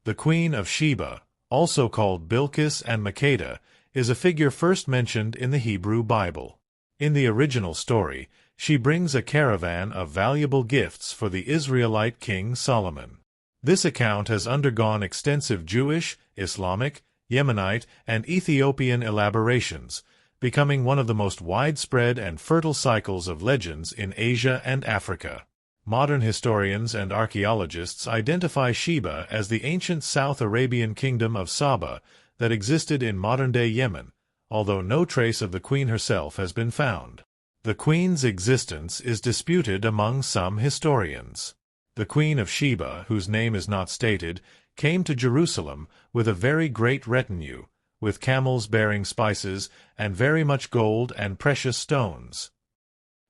The Queen of Sheba, also called Bilqis and Makeda, is a figure first mentioned in the Hebrew Bible. In the original story, she brings a caravan of valuable gifts for the Israelite king Solomon. This account has undergone extensive Jewish, Islamic, Yemenite, and Ethiopian elaborations, becoming one of the most widespread and fertile cycles of legends in Asia and Africa. Modern historians and archaeologists identify Sheba as the ancient South Arabian kingdom of Saba that existed in modern-day Yemen, although no trace of the queen herself has been found. The queen's existence is disputed among some historians. The Queen of Sheba, whose name is not stated, came to Jerusalem with a very great retinue, with camels bearing spices and very much gold and precious stones.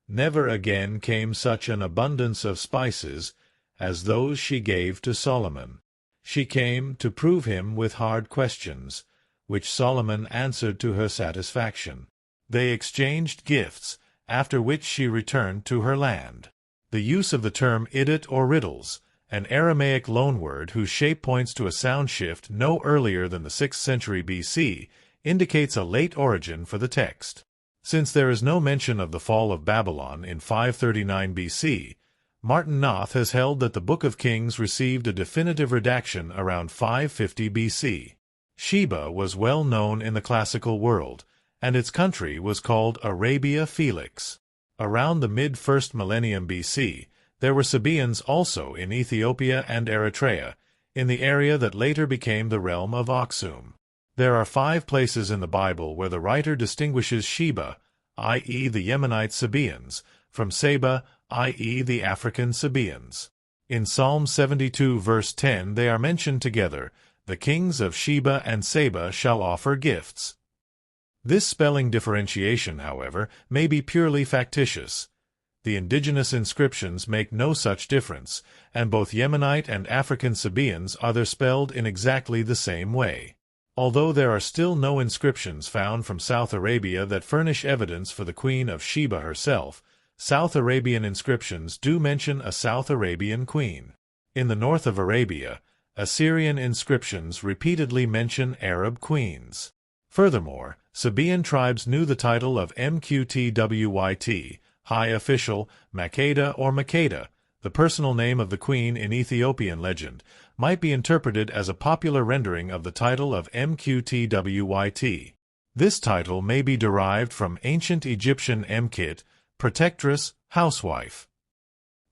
Never again came such an abundance of spices as those she gave to Solomon. She came to prove him with hard questions, which Solomon answered to her satisfaction. They exchanged gifts, after which she returned to her land. The use of the term idiot or riddles, an Aramaic loanword whose shape points to a sound shift no earlier than the 6th century BC, indicates a late origin for the text. Since there is no mention of the fall of Babylon in 539 BC, Martin Noth has held that the Book of Kings received a definitive redaction around 550 BC. Sheba was well known in the classical world, and its country was called Arabia Felix. Around the mid-1st millennium BC, there were Sabaeans also in Ethiopia and Eritrea, in the area that later became the realm of Aksum. There are 5 places in the Bible where the writer distinguishes Sheba, i.e. the Yemenite Sabaeans, from Seba, i.e. the African Sabaeans. In Psalm 72 verse 10 they are mentioned together, "The kings of Sheba and Seba shall offer gifts." This spelling differentiation, however, may be purely factitious. The indigenous inscriptions make no such difference, and both Yemenite and African Sabaeans are spelled in exactly the same way. Although there are still no inscriptions found from South Arabia that furnish evidence for the Queen of Sheba herself, South Arabian inscriptions do mention a South Arabian queen. In the north of Arabia, Assyrian inscriptions repeatedly mention Arab queens. Furthermore, Sabaean tribes knew the title of Mqtwyt, High Official, Makeda or Makeda, the personal name of the queen in Ethiopian legend, might be interpreted as a popular rendering of the title of Mqtwyt. This title may be derived from ancient Egyptian Mkit, protectress, housewife.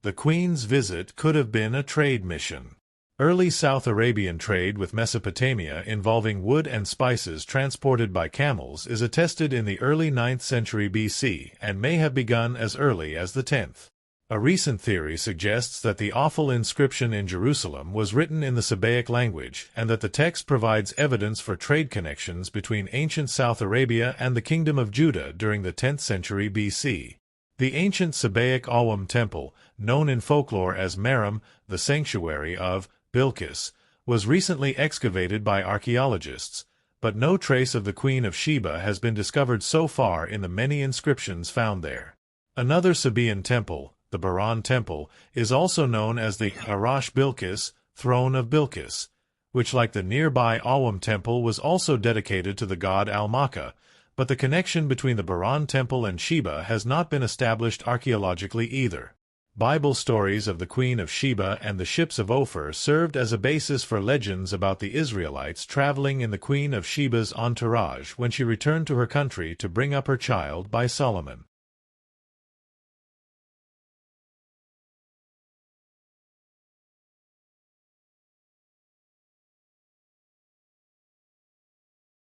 The queen's visit could have been a trade mission. Early South Arabian trade with Mesopotamia involving wood and spices transported by camels is attested in the early 9th century BC and may have begun as early as the 10th. A recent theory suggests that the awful inscription in Jerusalem was written in the Sabaic language and that the text provides evidence for trade connections between ancient South Arabia and the Kingdom of Judah during the 10th century BC. The ancient Sabaic Awam temple, known in folklore as Merim, the sanctuary of Bilqis, was recently excavated by archaeologists, but no trace of the Queen of Sheba has been discovered so far in the many inscriptions found there. Another Sabaean temple, the Baran Temple, is also known as the Arash Bilqis, Throne of Bilqis, which like the nearby Awam Temple was also dedicated to the god Al-Makka, but the connection between the Baran Temple and Sheba has not been established archaeologically either. Bible stories of the Queen of Sheba and the ships of Ophir served as a basis for legends about the Israelites traveling in the Queen of Sheba's entourage when she returned to her country to bring up her child by Solomon.